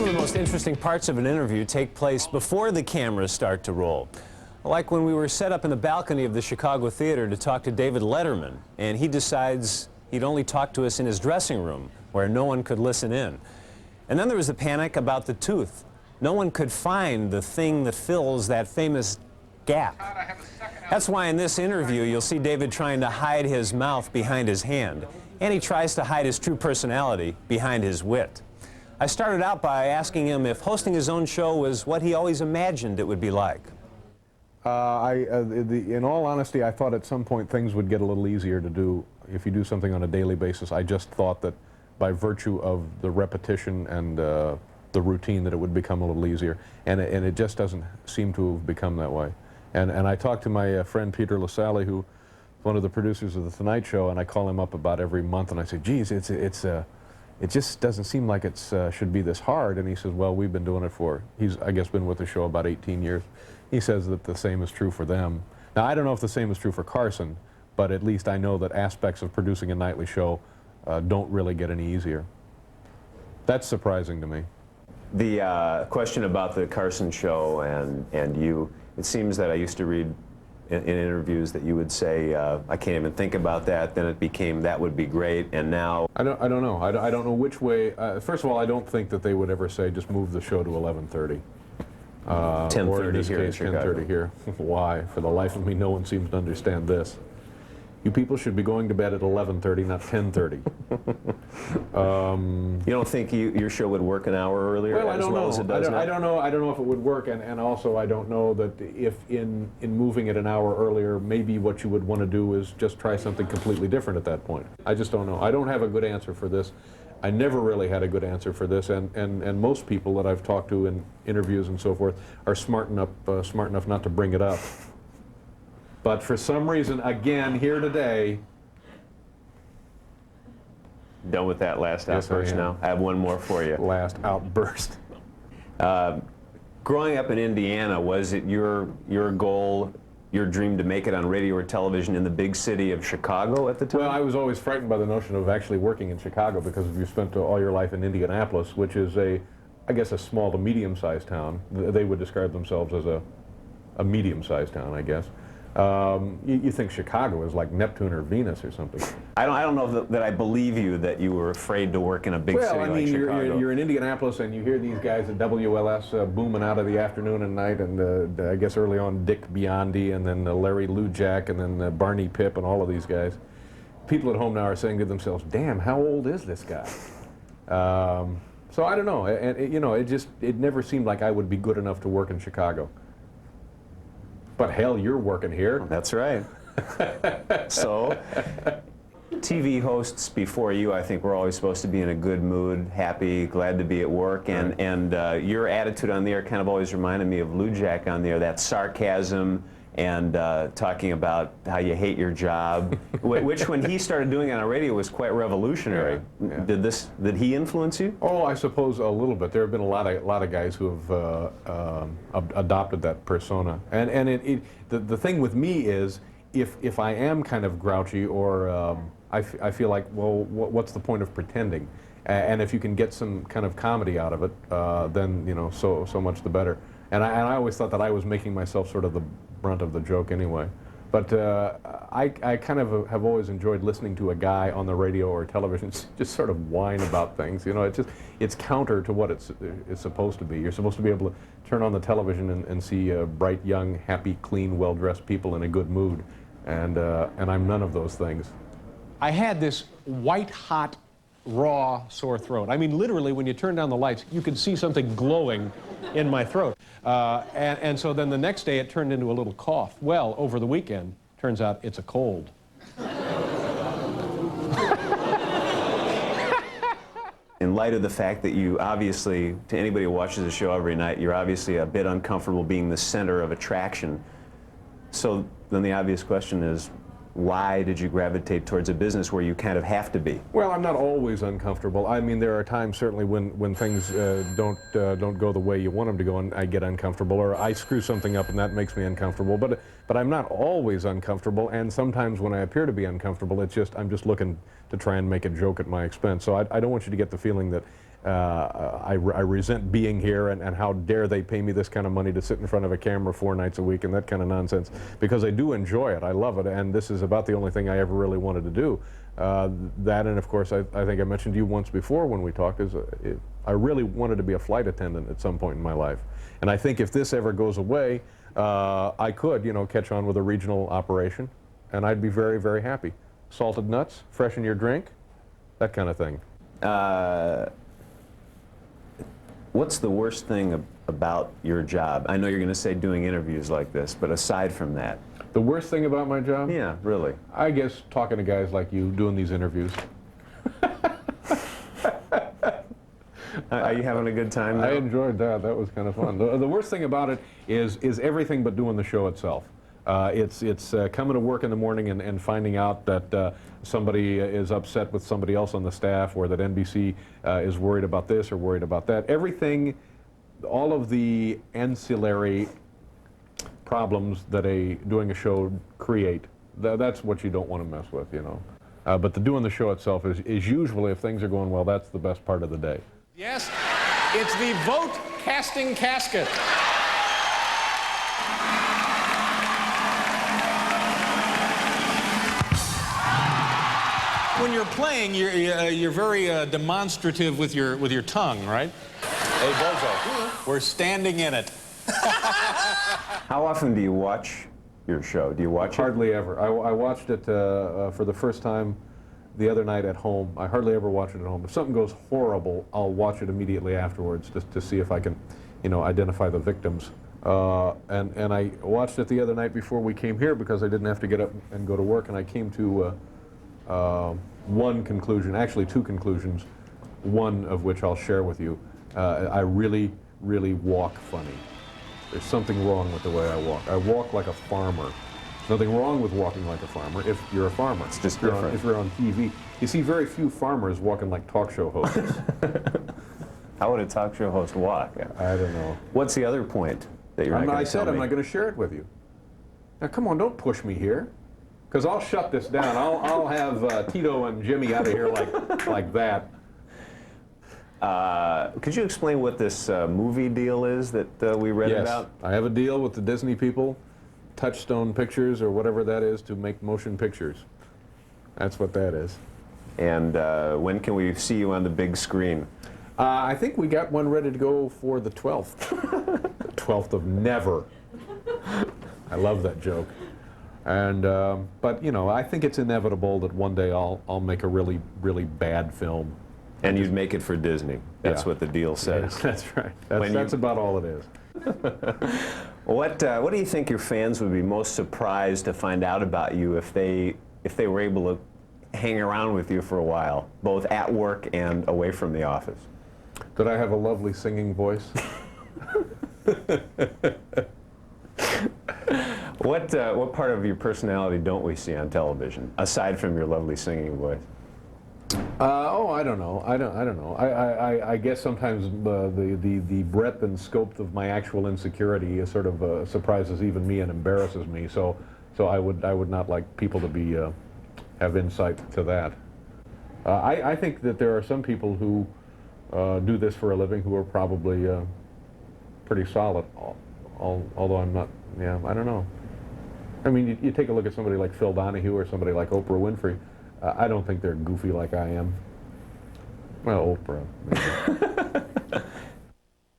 Some of the most interesting parts of an interview take place before the cameras start to roll. Like when we were set up in the balcony of the Chicago Theater to talk to David Letterman, and he decides he'd only talk to us in his dressing room, where no one could listen in. And then there was the panic about the tooth. No one could find the thing that fills that famous gap. That's why in this interview you'll see David trying to hide his mouth behind his hand, and he tries to hide his true personality behind his wit. I started out by asking him if hosting his own show was what he always imagined it would be like. In all honesty, I thought at some point things would get a little easier to do if you do something on a daily basis. I just thought that by virtue of the repetition and the routine that it would become a little easier, and it just doesn't seem to have become that way. And I talked to my friend Peter LaSalle, who is one of the producers of The Tonight Show, and I call him up about every month, and I say, geez, it just doesn't seem like it should be this hard. And he says, well, we've been doing it for, he's, I guess, been with the show about 18 years. He says that the same is true for them. Now, I don't know if the same is true for Carson, but at least I know that aspects of producing a nightly show don't really get any easier. That's surprising to me. The question about the Carson show and you, it seems that I used to read in interviews that you would say, I can't even think about that, then it became, that would be great, and now... I don't know. I don't know which way. First of all, I don't think that they would ever say, just move the show to 11:30. 10:30 here in Chicago. 10:30 here. Why? For the life of me, no one seems to understand this. You people should be going to bed at 11:30, not 10:30. You don't think your show would work an hour earlier? Well, I don't know. As it does now? I don't know if it would work, and also I don't know that if in moving it an hour earlier, maybe what you would want to do is just try something completely different at that point. I just don't know. I don't have a good answer for this. I never really had a good answer for this, and most people that I've talked to in interviews and so forth are smart enough not to bring it up. But for some reason, again, here today... Done with that last outburst now. I have one more for you. Last outburst. Growing up in Indiana, was it your goal, your dream to make it on radio or television in the big city of Chicago at the time? Well, I was always frightened by the notion of actually working in Chicago, because if you spent all your life in Indianapolis, which is I guess a small to medium-sized town. They would describe themselves as a medium-sized town, I guess. You think Chicago is like Neptune or Venus or something. I don't know that I believe you that you were afraid to work in a big city like Chicago. You're in Indianapolis and you hear these guys at WLS booming out of the afternoon and night, and I guess early on Dick Biondi, and then Larry Lujak, and then Barney Pip, and all of these guys. People at home now are saying to themselves, damn, how old is this guy? So I don't know, and you know, it never seemed like I would be good enough to work in Chicago. But hell, you're working here. That's right. So, TV hosts before you, I think, were always supposed to be in a good mood, happy, glad to be at work, and your attitude on the air kind of always reminded me of Lujak on the air, that sarcasm and talking about how you hate your job, which when he started doing it on radio was quite revolutionary. Yeah. Did he influence you? Oh, I suppose a little bit. There have been a lot of guys who have adopted that persona, and the thing with me is if I am kind of grouchy or I feel like, well, what's the point of pretending? And if you can get some kind of comedy out of it, then you know, so much the better. And I always thought that I was making myself sort of the brunt of the joke anyway. But I kind of have always enjoyed listening to a guy on the radio or television just sort of whine about things. You know, it's counter to what it's supposed to be. You're supposed to be able to turn on the television and see bright, young, happy, clean, well-dressed people in a good mood. And I'm none of those things. I had this white-hot, raw sore throat. I mean, literally, when you turn down the lights, you could see something glowing in my throat. And so then the next day, it turned into a little cough. Well, over the weekend, turns out it's a cold. In light of the fact that you obviously, to anybody who watches the show every night, you're obviously a bit uncomfortable being the center of attraction. So then the obvious question is, why did you gravitate towards a business where you kind of have to be? Well, I'm not always uncomfortable. I mean, there are times certainly when things don't go the way you want them to go, and I get uncomfortable, or I screw something up and that makes me uncomfortable. But I'm not always uncomfortable, and sometimes when I appear to be uncomfortable, I'm just looking to try and make a joke at my expense. So I don't want you to get the feeling that I resent being here, and how dare they pay me this kind of money to sit in front of a camera 4 nights a week and that kind of nonsense, because I do enjoy it. I love it, and this is about the only thing I ever really wanted to do. That, and of course, I think I mentioned to you once before when we talked, I really wanted to be a flight attendant at some point in my life. And I think if this ever goes away, I could, you know, catch on with a regional operation, and I'd be very, very happy. Salted nuts, fresh in your drink, that kind of thing. What's the worst thing about your job? I know you're going to say doing interviews like this, but aside from that. The worst thing about my job? Yeah, really. I guess talking to guys like you, doing these interviews. Are you having a good time now? I enjoyed that. That was kind of fun. The worst thing about it is everything but doing the show itself. It's coming to work in the morning and finding out that somebody is upset with somebody else on the staff, or that NBC is worried about this or worried about that. Everything, all of the ancillary problems that doing a show create, that's what you don't want to mess with, you know. But doing the show itself is usually, if things are going well, that's the best part of the day. Yes, it's the vote casting casket. When you're playing, you're very demonstrative with your tongue, right? Hey, Bozo, we're standing in it. How often do you watch your show? Do you watch it? Hardly ever. I watched it for the first time the other night at home. I hardly ever watch it at home. If something goes horrible, I'll watch it immediately afterwards, just to see if I can, you know, identify the victims. And I watched it the other night before we came here, because I didn't have to get up and go to work, and I came to one conclusion, actually 2 conclusions, one of which I'll share with you. I really, really walk funny. There's something wrong with the way I walk. I walk like a farmer. There's nothing wrong with walking like a farmer if you're a farmer. It's just different. If you're on TV. You see very few farmers walking like talk show hosts. How would a talk show host walk? I don't know. What's the other point that you're not going to tell me? I said I'm not going to share it with you. Now, come on, don't push me here, because I'll shut this down. I'll have Tito and Jimmy out of here like that. Could you explain what this movie deal is that we read about? I have a deal with the Disney people, Touchstone Pictures or whatever that is, to make motion pictures. That's what that is. And when can we see you on the big screen? I think we got one ready to go for the 12th. The 12th of never. I love that joke. And but you know, I think it's inevitable that one day I'll make a really, really bad film. And you'd make it for Disney. That's what the deal says. Yes, that's right. That's about all it is. What do you think your fans would be most surprised to find out about you if they were able to hang around with you for a while, both at work and away from the office? That I have a lovely singing voice. What part of your personality don't we see on television, aside from your lovely singing voice? I don't know. I don't know. I guess sometimes the breadth and scope of my actual insecurity is sort of surprises even me and embarrasses me. So I would not like people to be have insight to that. I think that there are some people who do this for a living who are probably pretty solid. Although I'm not. Yeah, I don't know. I mean, you take a look at somebody like Phil Donahue or somebody like Oprah Winfrey. I don't think they're goofy like I am. Well, Oprah, maybe.